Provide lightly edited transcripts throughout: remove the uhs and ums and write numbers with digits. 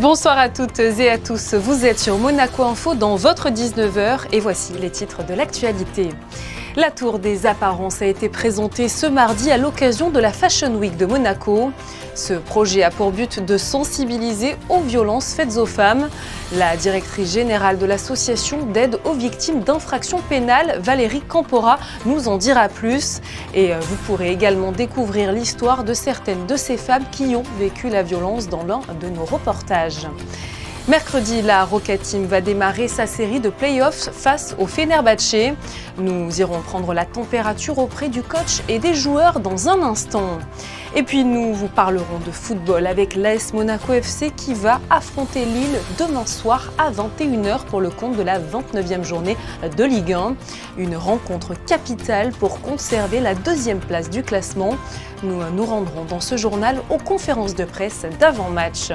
Bonsoir à toutes et à tous, vous êtes sur Monaco Info dans votre 19h et voici les titres de l'actualité. La tour des apparences a été présentée ce mardi à l'occasion de la Fashion Week de Monaco. Ce projet a pour but de sensibiliser aux violences faites aux femmes. La directrice générale de l'association d'aide aux victimes d'infractions pénales, Valérie Campora, nous en dira plus. Et vous pourrez également découvrir l'histoire de certaines de ces femmes qui ont vécu la violence dans l'un de nos reportages. Mercredi, la Rocket Team va démarrer sa série de play-offs face au Fenerbahçe. Nous irons prendre la température auprès du coach et des joueurs dans un instant. Et puis nous vous parlerons de football avec l'AS Monaco FC qui va affronter Lille demain soir à 21h pour le compte de la 29e journée de Ligue 1. Une rencontre capitale pour conserver la deuxième place du classement. Nous nous rendrons dans ce journal aux conférences de presse d'avant-match.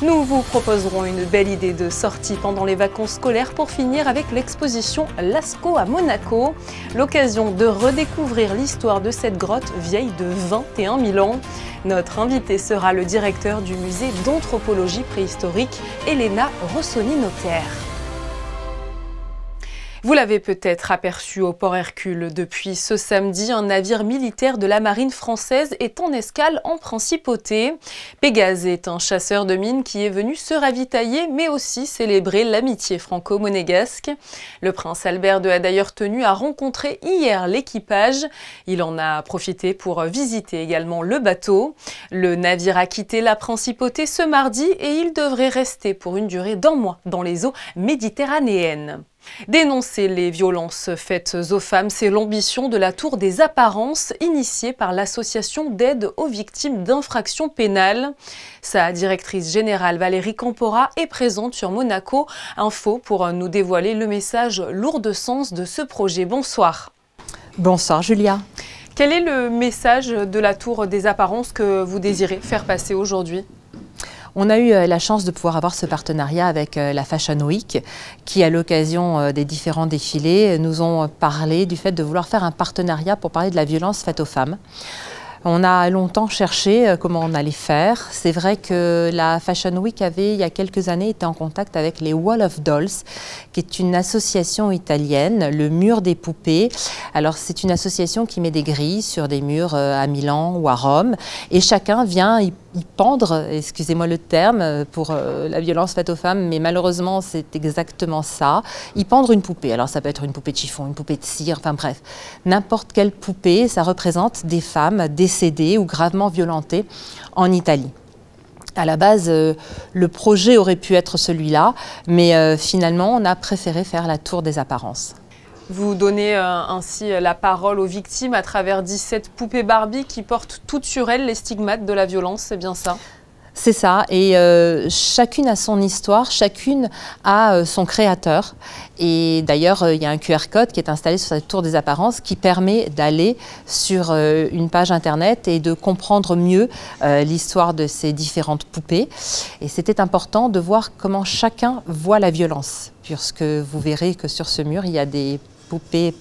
Nous vous proposerons une belle idée de sortie pendant les vacances scolaires pour finir avec l'exposition Lascaux à Monaco. L'occasion de redécouvrir l'histoire de cette grotte vieille de 21 000 ans. Notre invité sera le directeur du musée d'anthropologie préhistorique, Elena Rossoni-Notaire. Vous l'avez peut-être aperçu au port Hercule. Depuis ce samedi, un navire militaire de la marine française est en escale en Principauté. Pégase est un chasseur de mines qui est venu se ravitailler, mais aussi célébrer l'amitié franco-monégasque. Le prince Albert II a d'ailleurs tenu à rencontrer hier l'équipage. Il en a profité pour visiter également le bateau. Le navire a quitté la Principauté ce mardi et il devrait rester pour une durée d'1 mois dans les eaux méditerranéennes. Dénoncer les violences faites aux femmes, c'est l'ambition de la Tour des Apparences, initiée par l'association d'aide aux victimes d'infractions pénales. Sa directrice générale Valérie Campora est présente sur Monaco Info pour nous dévoiler le message lourd de sens de ce projet. Bonsoir. Bonsoir Julia. Quel est le message de la Tour des Apparences que vous désirez faire passer aujourd'hui ? On a eu la chance de pouvoir avoir ce partenariat avec la Fashion Week qui, à l'occasion des différents défilés, nous ont parlé du fait de vouloir faire un partenariat pour parler de la violence faite aux femmes. On a longtemps cherché comment on allait faire. C'est vrai que la Fashion Week avait, il y a quelques années, été en contact avec les Wall of Dolls, qui est une association italienne, le mur des poupées. Alors c'est une association qui met des grilles sur des murs à Milan ou à Rome, et chacun vient y pendre, excusez-moi le terme, pour la violence faite aux femmes, mais malheureusement c'est exactement ça, y pendre une poupée. Alors ça peut être une poupée de chiffon, une poupée de cire, enfin bref, n'importe quelle poupée, ça représente des femmes décédées ou gravement violentées en Italie. À la base, le projet aurait pu être celui-là, mais finalement on a préféré faire la Tour des Apparences. Vous donnez ainsi la parole aux victimes à travers 17 poupées Barbie qui portent toutes sur elles les stigmates de la violence, c'est bien ça ? C'est ça, et chacune a son histoire, chacune a son créateur. Et d'ailleurs, il y a un QR code qui est installé sur cette Tour des Apparences qui permet d'aller sur une page internet et de comprendre mieux l'histoire de ces différentes poupées. Et c'était important de voir comment chacun voit la violence, puisque vous verrez que sur ce mur, il y a des poupées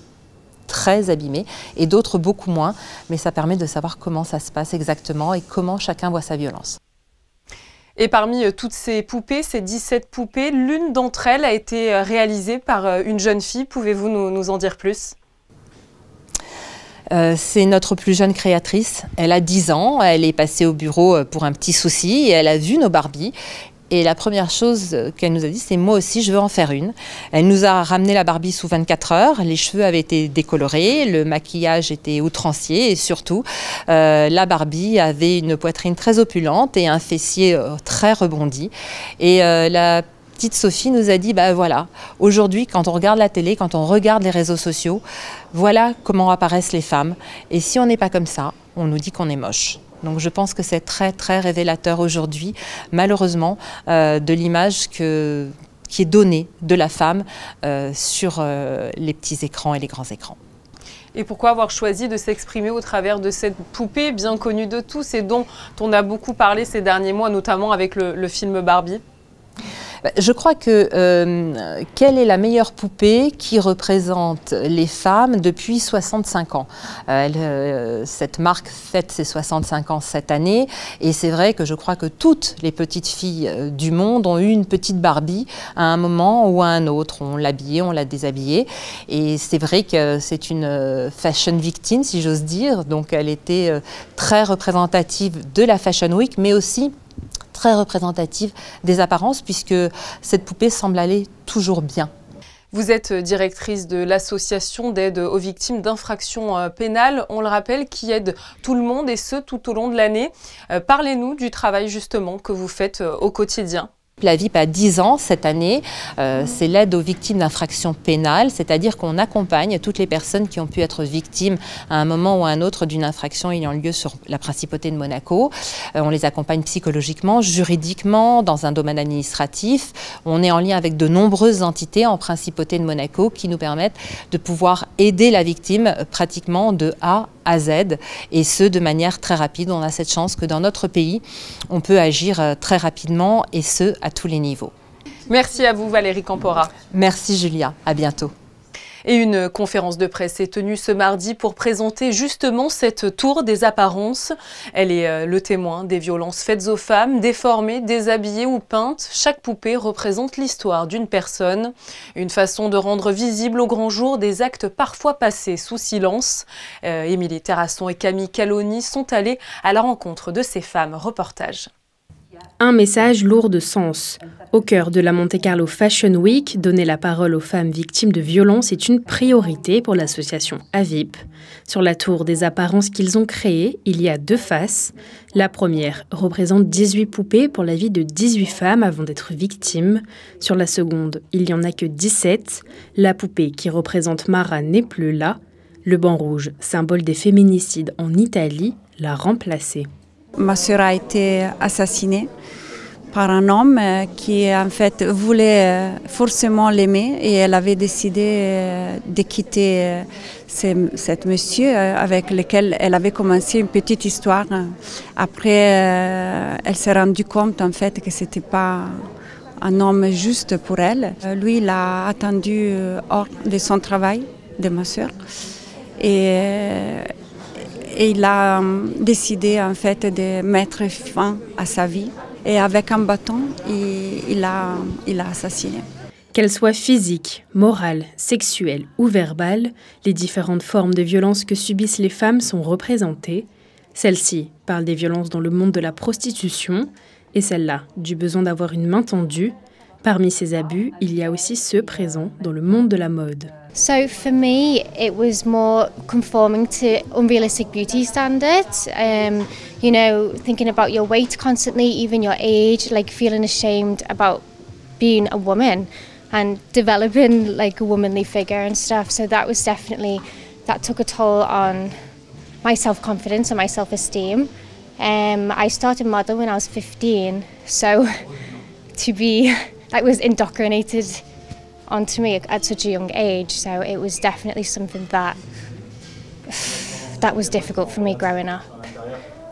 très abîmées et d'autres beaucoup moins, mais ça permet de savoir comment ça se passe exactement et comment chacun voit sa violence. Et parmi toutes ces poupées, ces 17 poupées, l'une d'entre elles a été réalisée par une jeune fille. Pouvez-vous nous en dire plus ? C'est notre plus jeune créatrice. Elle a 10 ans, elle est passée au bureau pour un petit souci et elle a vu nos Barbies. Et la première chose qu'elle nous a dit, c'est « moi aussi, je veux en faire une ». Elle nous a ramené la Barbie sous 24 heures, les cheveux avaient été décolorés, le maquillage était outrancier et surtout, la Barbie avait une poitrine très opulente et un fessier très rebondi. Et la petite Sophie nous a dit, bah voilà, aujourd'hui, quand on regarde la télé, quand on regarde les réseaux sociaux, voilà comment apparaissent les femmes. Et si on n'est pas comme ça, on nous dit qu'on est moche. Donc je pense que c'est très très révélateur aujourd'hui, malheureusement, de l'image qui est donnée de la femme sur les petits écrans et les grands écrans. Et pourquoi avoir choisi de s'exprimer au travers de cette poupée bien connue de tous et dont on a beaucoup parlé ces derniers mois, notamment avec le film Barbie ? Je crois que quelle est la meilleure poupée qui représente les femmes depuis 65 ans. Cette marque fête ses 65 ans cette année et c'est vrai que je crois que toutes les petites filles du monde ont eu une petite Barbie à un moment ou à un autre. On l'a habillée, on l'a déshabillée et c'est vrai que c'est une fashion victime si j'ose dire. Donc elle était très représentative de la Fashion Week mais aussi très représentative des apparences puisque cette poupée semble aller toujours bien. Vous êtes directrice de l'association d'aide aux victimes d'infractions pénales, on le rappelle, qui aide tout le monde et ce tout au long de l'année. Parlez-nous du travail justement que vous faites au quotidien. La VIP a 10 ans cette année, c'est l'aide aux victimes d'infractions pénales, c'est-à-dire qu'on accompagne toutes les personnes qui ont pu être victimes à un moment ou à un autre d'une infraction ayant lieu sur la principauté de Monaco. On les accompagne psychologiquement, juridiquement, dans un domaine administratif. On est en lien avec de nombreuses entités en principauté de Monaco qui nous permettent de pouvoir aider la victime pratiquement de A à Z et ce de manière très rapide. On a cette chance que dans notre pays, on peut agir très rapidement et ce à tous les niveaux. Merci à vous Valérie Campora. Merci Julia, à bientôt. Et une conférence de presse est tenue ce mardi pour présenter justement cette tour des apparences. Elle est le témoin des violences faites aux femmes, déformées, déshabillées ou peintes. Chaque poupée représente l'histoire d'une personne. Une façon de rendre visible au grand jour des actes parfois passés sous silence. Émilie Terrasson et Camille Caloni sont allées à la rencontre de ces femmes. Reportage. Un message lourd de sens. Au cœur de la Monte Carlo Fashion Week, donner la parole aux femmes victimes de violences est une priorité pour l'association AVIP. Sur la tour des apparences qu'ils ont créée, il y a 2 faces. La première représente 18 poupées pour la vie de 18 femmes avant d'être victimes. Sur la seconde, il n'y en a que 17. La poupée qui représente Mara n'est plus là. Le banc rouge, symbole des féminicides en Italie, l'a remplacée. Ma sœur a été assassinée par un homme qui en fait voulait forcément l'aimer et elle avait décidé de quitter cet monsieur avec lequel elle avait commencé une petite histoire. Après, elle s'est rendue compte en fait que c'était pas un homme juste pour elle. Lui, il a attendu hors de son travail, de ma sœur. Et il a décidé en fait de mettre fin à sa vie. Et avec un bâton, il l'a assassiné. Qu'elles soient physiques, morales, sexuelles ou verbales, les différentes formes de violence que subissent les femmes sont représentées. Celle-ci parle des violences dans le monde de la prostitution et celle-là du besoin d'avoir une main tendue. Parmi ces abus, il y a aussi ceux présents dans le monde de la mode. So for me, it was more conforming to unrealistic beauty standards. You know, thinking about your weight constantly, even your age, like feeling ashamed about being a woman and developing like a womanly figure and stuff. So that was definitely, that took a toll on my self-confidence and my self-esteem. I started modeling when I was 15, so to be, that was indoctrinated onto me at such a young age, so it was definitely something that was difficult for me growing up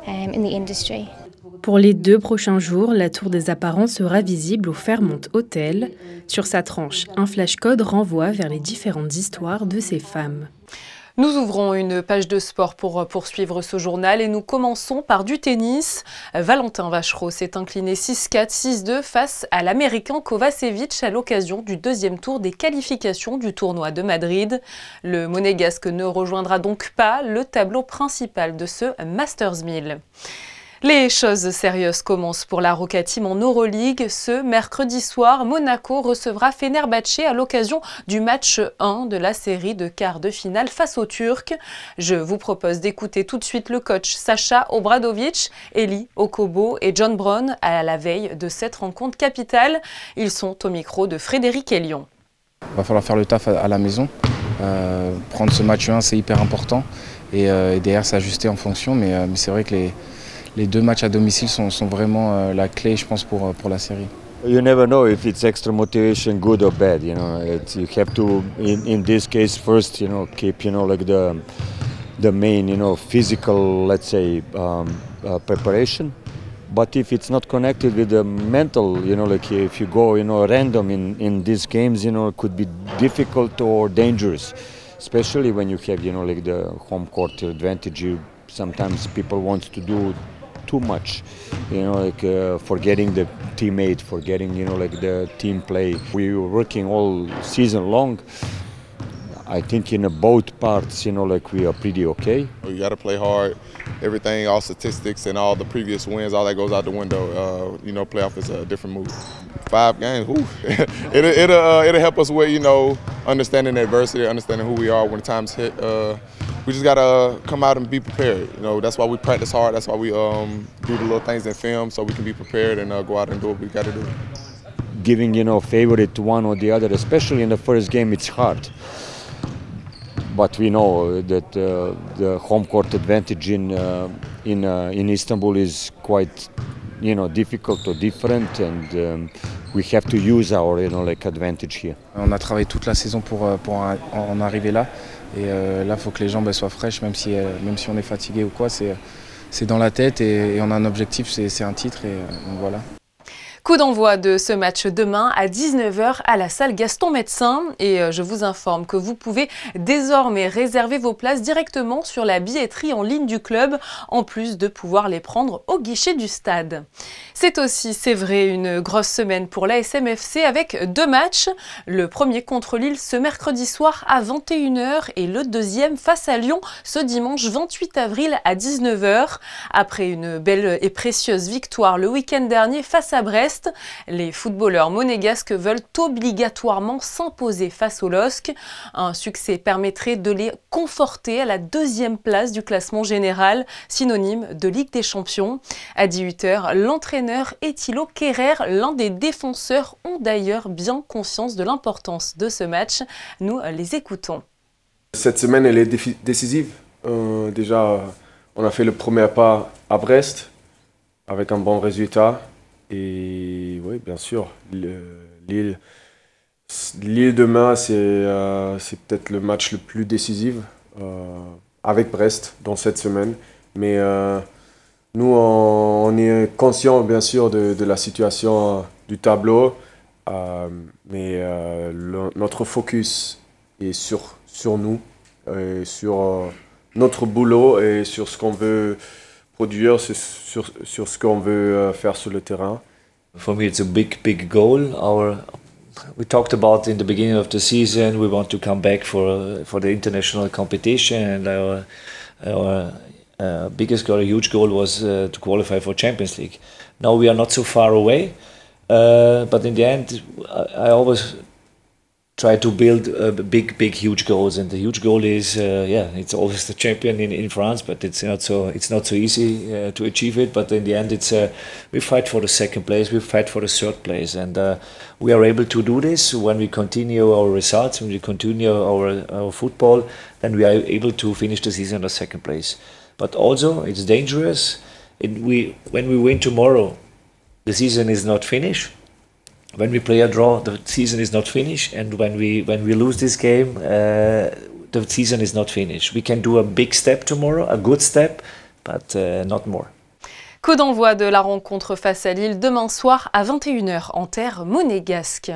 in the industry. Pour les 2 prochains jours, la tour des apparences sera visible au Fairmont Hotel. Sur sa tranche, un flashcode renvoie vers les différentes histoires de ces femmes. Nous ouvrons une page de sport pour poursuivre ce journal et nous commençons par du tennis. Valentin Vachereau s'est incliné 6-4, 6-2 face à l'Américain Kovacevic à l'occasion du 2e tour des qualifications du tournoi de Madrid. Le Monégasque ne rejoindra donc pas le tableau principal de ce Masters 1000. Les choses sérieuses commencent pour la Roca Team en Euroleague. Ce mercredi soir, Monaco recevra Fenerbahçe à l'occasion du match 1 de la série de quart de finale face aux Turcs. Je vous propose d'écouter tout de suite le coach Sacha Obradovic, Eli Okobo et John Brown à la veille de cette rencontre capitale. Ils sont au micro de Frédéric Elion. Il va falloir faire le taf à la maison. Prendre ce match 1, c'est hyper important. Et derrière, s'ajuster en fonction. Mais c'est vrai que les 2 matchs à domicile sont vraiment la clé, je pense, pour la série. You never know if it's extra motivation, good or bad. You know, you have to, in this case, first, you know, keep, you know, like the main, you know, physical, let's say, preparation, But if it's not connected with the mental, you know, like if you go, you know, random in these games, you know, it could be difficult or dangerous, especially when you have, you know, like the home court advantage. Sometimes people want to do too much, you know, like forgetting the teammate, forgetting, you know, like the team play. We were working all season long. I think in both parts, you know, like we are pretty okay. You got to play hard. Everything, all statistics and all the previous wins, all that goes out the window. You know, playoff is a different move. 5 games, it'll help us with, you know, understanding adversity, understanding who we are when times hit. We just gotta come out and be prepared. You know, that's why we practice hard. That's why we do the little things in film so we can be prepared and go out and do what we gotta do. Giving, you know, favorite to one or the other, especially in the first game, it's hard. But we know that the home court advantage in Istanbul is quite, you know, difficult or different, and we have to use our, you know, like advantage here. On a travaillé toute la saison pour en arriver là, et là il faut que les jambes soient fraîches, même si on est fatigué ou quoi, c'est dans la tête et on a un objectif, c'est un titre, et donc voilà. Coup d'envoi de ce match demain à 19 h à la salle Gaston Médecin. Et je vous informe que vous pouvez désormais réserver vos places directement sur la billetterie en ligne du club, en plus de pouvoir les prendre au guichet du stade. C'est aussi, c'est vrai, une grosse semaine pour l'ASM FC avec 2 matchs. Le premier contre Lille ce mercredi soir à 21 h et le deuxième face à Lyon ce dimanche 28 avril à 19 h. Après une belle et précieuse victoire le week-end dernier face à Brest, les footballeurs monégasques veulent obligatoirement s'imposer face au LOSC. Un succès permettrait de les conforter à la 2e place du classement général, synonyme de Ligue des Champions. À 18 h, l'entraîneur et Thilo Kehrer, l'un des défenseurs, ont d'ailleurs bien conscience de l'importance de ce match. Nous les écoutons. Cette semaine, elle est décisive. Déjà, on a fait le premier pas à Brest avec un bon résultat. Et oui, bien sûr, Lille demain, c'est peut-être le match le plus décisif avec Brest dans cette semaine. Mais nous, on est conscient, bien sûr, de la situation du tableau. Mais notre focus est sur nous, et sur notre boulot et sur ce qu'on veut produire, sur ce qu'on veut faire sur le terrain. For me, it's a big goal. We talked about in the beginning of the season, we want to come back for the international competition, and our biggest goal, a huge goal, was to qualify for Champions League. Now we are not so far away, but in the end, I always try to build huge goals, and the huge goal is it's always the champion in France, but it's not so easy to achieve it. But in the end, it's we fight for the 2nd place, we fight for the 3rd place, and we are able to do this when we continue our results, when we continue our football, then we are able to finish the season on the 2nd place. But also, it's dangerous. When we win tomorrow, the season is not finished. When we play a draw, the season is not finished, and when we lose this game, the season is not finished. We can do a big step tomorrow, a good step, but not more. Coup d'envoi de la rencontre face à Lille demain soir à 21 h en terre monégasque.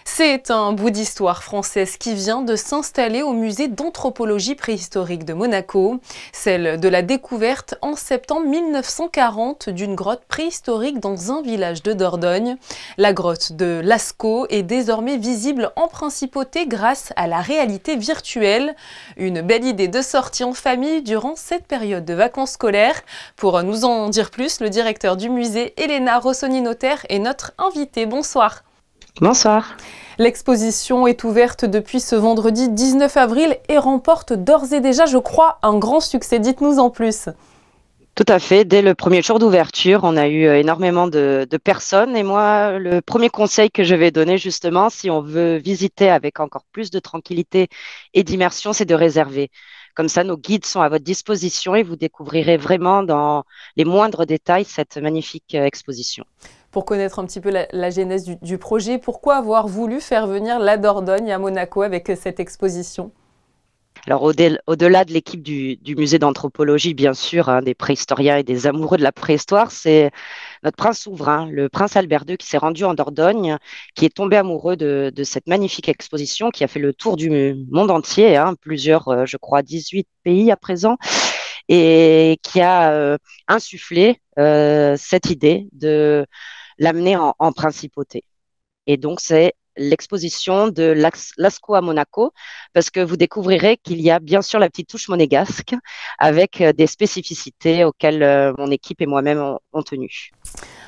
C'est un bout d'histoire française qui vient de s'installer au musée d'anthropologie préhistorique de Monaco, celle de la découverte en septembre 1940 d'une grotte préhistorique dans un village de Dordogne. La grotte de Lascaux est désormais visible en principauté grâce à la réalité virtuelle. Une belle idée de sortie en famille durant cette période de vacances scolaires. Pour nous en dire plus, le directeur du musée, Elena Rossoni-Notaire, est notre invitée. Bonsoir. Bonsoir. L'exposition est ouverte depuis ce vendredi 19 avril et remporte d'ores et déjà, je crois, un grand succès. Dites-nous en plus. Tout à fait. Dès le premier jour d'ouverture, on a eu énormément de personnes. Et moi, le premier conseil que je vais donner justement, si on veut visiter avec encore plus de tranquillité et d'immersion, c'est de réserver. Comme ça, nos guides sont à votre disposition et vous découvrirez vraiment dans les moindres détails cette magnifique exposition. Pour connaître un petit peu la genèse du projet, pourquoi avoir voulu faire venir la Dordogne à Monaco avec cette exposition ? Alors, au-delà de l'équipe du musée d'anthropologie, bien sûr, hein, des préhistoriens et des amoureux de la préhistoire, c'est notre prince souverain, le prince Albert II, qui s'est rendu en Dordogne, qui est tombé amoureux de cette magnifique exposition qui a fait le tour du monde entier, hein, plusieurs, je crois, 18 pays à présent, et qui a insufflé cette idée de l'amener en principauté. Et donc, c'est l'exposition de Lascaux à Monaco, parce que vous découvrirez qu'il y a bien sûr la petite touche monégasque avec des spécificités auxquelles mon équipe et moi-même ont tenu.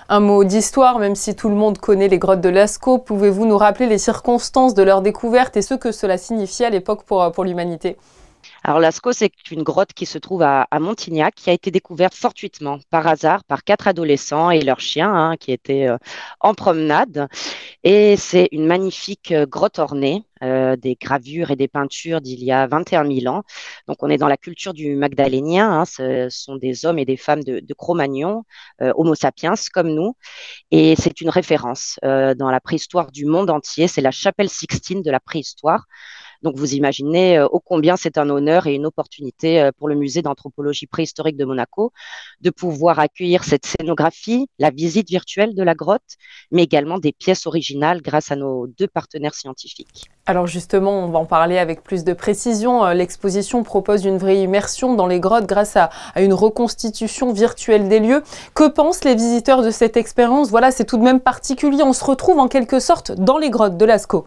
Un mot d'histoire, même si tout le monde connaît les grottes de Lascaux, pouvez-vous nous rappeler les circonstances de leur découverte et ce que cela signifiait à l'époque pour l'humanité ? Alors Lascaux, c'est une grotte qui se trouve à Montignac, qui a été découverte fortuitement, par hasard, par 4 adolescents et leurs chiens, hein, qui étaient en promenade. Et c'est une magnifique grotte ornée, des gravures et des peintures d'il y a 21 000 ans. Donc on est dans la culture du Magdalénien, hein, ce sont des hommes et des femmes de Cro-Magnon, Homo sapiens comme nous. Et c'est une référence dans la préhistoire du monde entier, c'est la chapelle Sixtine de la préhistoire. Donc, vous imaginez ô combien c'est un honneur et une opportunité pour le musée d'anthropologie préhistorique de Monaco de pouvoir accueillir cette scénographie, la visite virtuelle de la grotte, mais également des pièces originales grâce à nos 2 partenaires scientifiques. Alors justement, on va en parler avec plus de précision. L'exposition propose une vraie immersion dans les grottes grâce à une reconstitution virtuelle des lieux. Que pensent les visiteurs de cette expérience? Voilà, c'est tout de même particulier. On se retrouve en quelque sorte dans les grottes de Lascaux.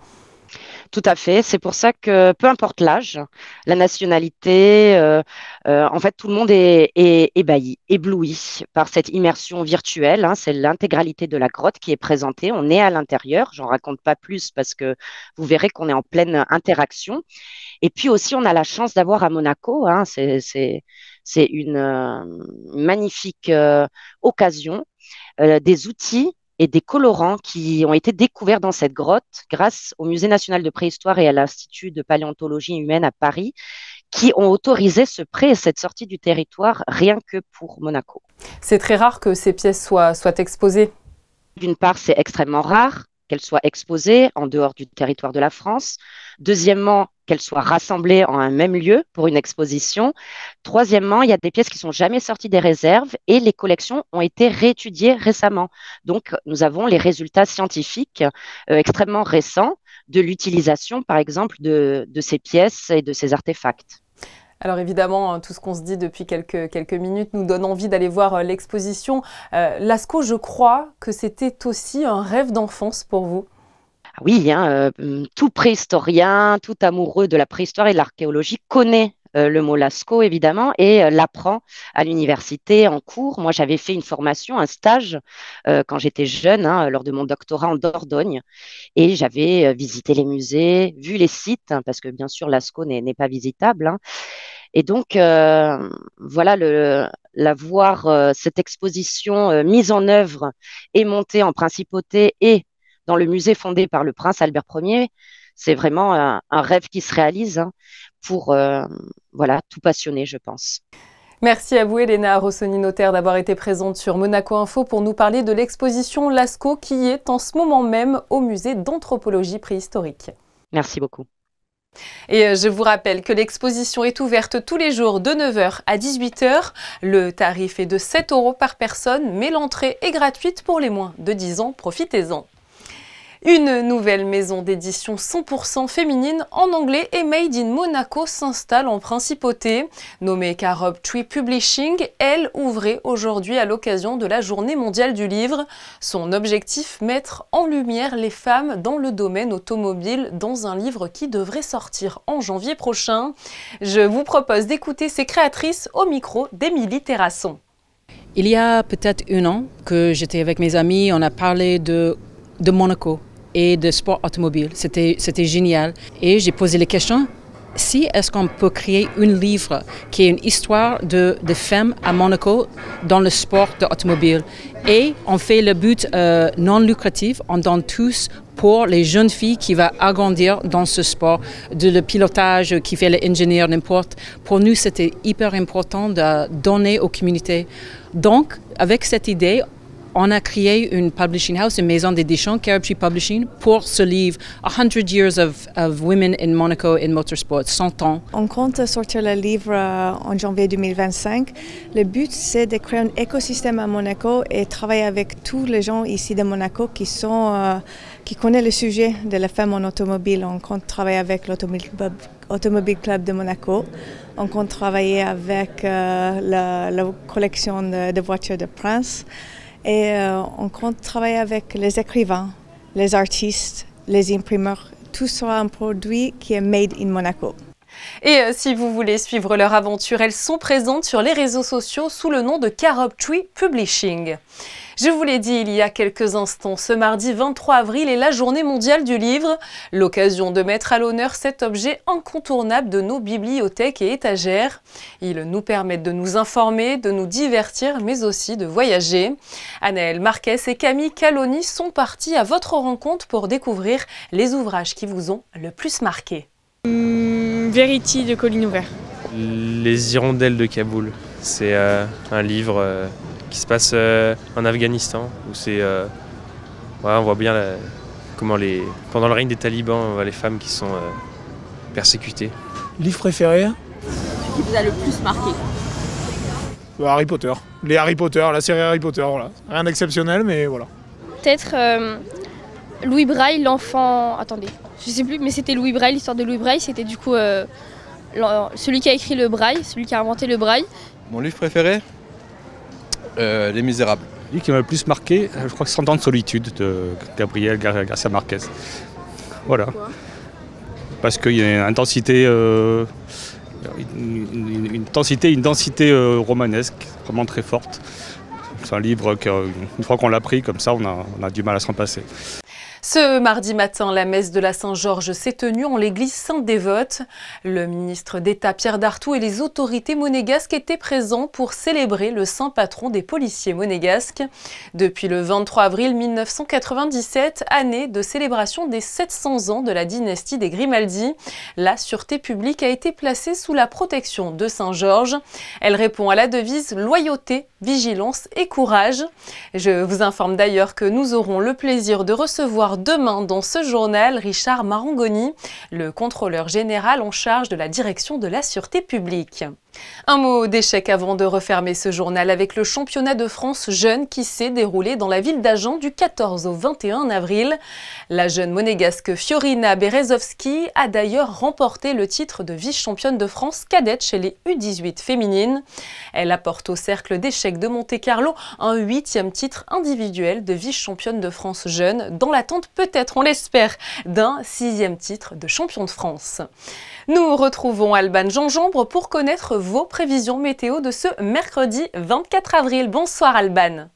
Tout à fait. C'est pour ça que peu importe l'âge, la nationalité, en fait, tout le monde est ébahi, ébloui par cette immersion virtuelle. Hein. C'est l'intégralité de la grotte qui est présentée. On est à l'intérieur. J'en raconte pas plus parce que vous verrez qu'on est en pleine interaction. Et puis aussi, on a la chance d'avoir à Monaco, hein, c'est une magnifique occasion, des outils et des colorants qui ont été découverts dans cette grotte grâce au Musée national de préhistoire et à l'Institut de paléontologie humaine à Paris, qui ont autorisé ce prêt et cette sortie du territoire rien que pour Monaco. C'est très rare que ces pièces soient exposées. D'une part, c'est extrêmement rare qu'elles soient exposées en dehors du territoire de la France. Deuxièmement, qu'elles soient rassemblées en un même lieu pour une exposition. Troisièmement, il y a des pièces qui ne sont jamais sorties des réserves et les collections ont été réétudiées récemment. Donc, nous avons les résultats scientifiques extrêmement récents de l'utilisation, par exemple, de ces pièces et de ces artefacts. Alors évidemment, tout ce qu'on se dit depuis quelques minutes nous donne envie d'aller voir l'exposition. Lascaux, je crois que c'était aussi un rêve d'enfance pour vous. Oui, hein, tout préhistorien, tout amoureux de la préhistoire et de l'archéologie connaît le mot Lascaux, évidemment, et l'apprend à l'université en cours. Moi, j'avais fait une formation, un stage, quand j'étais jeune, hein, lors de mon doctorat en Dordogne, et j'avais visité les musées, vu les sites, hein, parce que bien sûr, Lascaux n'est pas visitable. Hein. Et donc, voilà, cette exposition mise en œuvre et montée en principauté et dans le musée fondé par le prince Albert Ier, c'est vraiment un rêve qui se réalise, hein, pour voilà, tout passionné, je pense. Merci à vous, Elena Rossoni-Notaire, d'avoir été présente sur Monaco Info pour nous parler de l'exposition Lascaux qui est en ce moment même au musée d'anthropologie préhistorique. Merci beaucoup. Et je vous rappelle que l'exposition est ouverte tous les jours de 9 h à 18 h. Le tarif est de 7 € par personne, mais l'entrée est gratuite pour les moins de 10 ans. Profitez-en. Une nouvelle maison d'édition 100% féminine en anglais et made in Monaco s'installe en principauté. Nommée Carob Tree Publishing, elle ouvrait aujourd'hui à l'occasion de la Journée mondiale du livre. Son objectif, mettre en lumière les femmes dans le domaine automobile dans un livre qui devrait sortir en janvier prochain. Je vous propose d'écouter ses créatrices au micro d'Émilie Terrasson. Il y a peut-être 1 an que j'étais avec mes amis, on a parlé de Monaco et de sport automobile. C'était génial. Et j'ai posé les questions. Si est-ce qu'on peut créer un livre qui est une histoire de femmes à Monaco dans le sport automobile. Et on fait le but non lucratif, on donne tous pour les jeunes filles qui vont agrandir dans ce sport, le pilotage, qui fait l'ingénieur, n'importe. Pour nous, c'était hyper important de donner aux communautés. Donc, avec cette idée, On a créé une publishing house, une maison d'édition, Carib Tree Publishing, pour ce livre, 100 Years of Women in Monaco in Motorsport, 100 ans. On compte sortir le livre en janvier 2025. Le but, c'est de créer un écosystème à Monaco et travailler avec tous les gens ici de Monaco qui connaissent le sujet de la femme en automobile. On compte travailler avec l'Automobile Club de Monaco. On compte travailler avec la collection de voitures de Prince. Et on compte travailler avec les écrivains, les artistes, les imprimeurs. Tout sera un produit qui est made in Monaco. Et si vous voulez suivre leur aventure, elles sont présentes sur les réseaux sociaux sous le nom de Carib Tree Publishing. Je vous l'ai dit il y a quelques instants, ce mardi 23 avril est la journée mondiale du livre, l'occasion de mettre à l'honneur cet objet incontournable de nos bibliothèques et étagères. Ils nous permettent de nous informer, de nous divertir, mais aussi de voyager. Anaëlle Marquez et Camille Caloni sont partis à votre rencontre pour découvrir les ouvrages qui vous ont le plus marqué. Verity de Colline Ouvert. Les Hirondelles de Kaboul. C'est un livre qui se passe en Afghanistan, où on voit bien comment pendant le règne des talibans, on voit les femmes qui sont persécutées. Livre préféré? Qui vous a le plus marqué? Harry Potter. Les Harry Potter, la série Harry Potter, voilà. Rien d'exceptionnel, mais voilà. Peut-être Louis Braille, l'enfant... Attendez, je sais plus, mais c'était Louis Braille, l'histoire de Louis Braille. C'était du coup celui qui a écrit le Braille, celui qui a inventé le Braille. Mon livre préféré? Les Misérables. Le livre qui m'a le plus marqué, je crois que 100 ans de solitude de Gabriel Garcia Marquez. Voilà. Pourquoi? Parce qu'il y a une intensité, une densité romanesque vraiment très forte. C'est un livre qu'une fois qu'on l'a pris comme ça, on a du mal à s'en passer. Ce mardi matin, la messe de la Saint-Georges s'est tenue en l'église Sainte-Dévote. Le ministre d'État Pierre Dartout et les autorités monégasques étaient présents pour célébrer le saint patron des policiers monégasques. Depuis le 23 avril 1997, année de célébration des 700 ans de la dynastie des Grimaldi, la sûreté publique a été placée sous la protection de Saint-Georges. Elle répond à la devise « Loyauté, vigilance et courage ». Je vous informe d'ailleurs que nous aurons le plaisir de recevoir demain dans ce journal Richard Marangoni, le contrôleur général en charge de la direction de la sûreté publique. Un mot d'échec avant de refermer ce journal avec le championnat de France jeune qui s'est déroulé dans la ville d'Agen du 14 au 21 avril. La jeune monégasque Fiorina Berezovski a d'ailleurs remporté le titre de vice-championne de France cadette chez les U18 féminines. Elle apporte au cercle d'échecs de Monte-Carlo un 8e titre individuel de vice-championne de France jeune, dans l'attente peut-être, on l'espère, d'un 6e titre de champion de France. Nous retrouvons Alban Gingembre pour connaître vos prévisions météo de ce mercredi 24 avril. Bonsoir Alban.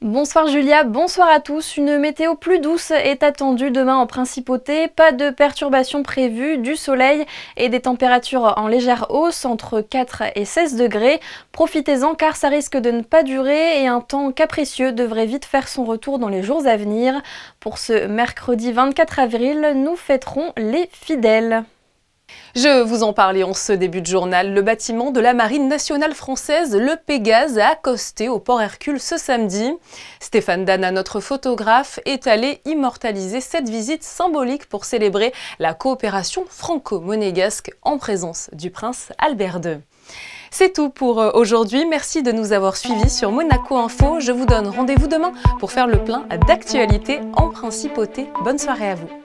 Bonsoir Julia, bonsoir à tous. Une météo plus douce est attendue demain en principauté. Pas de perturbations prévues, du soleil et des températures en légère hausse entre 4 et 16 degrés. Profitez-en car ça risque de ne pas durer et un temps capricieux devrait vite faire son retour dans les jours à venir. Pour ce mercredi 24 avril, nous fêterons les fidèles. Je vous en parlais en ce début de journal, le bâtiment de la Marine nationale française, le Pégase, a accosté au port Hercule ce samedi. Stéphane Dana, notre photographe, est allé immortaliser cette visite symbolique pour célébrer la coopération franco-monégasque en présence du prince Albert II. C'est tout pour aujourd'hui. Merci de nous avoir suivis sur Monaco Info. Je vous donne rendez-vous demain pour faire le plein d'actualités en principauté. Bonne soirée à vous.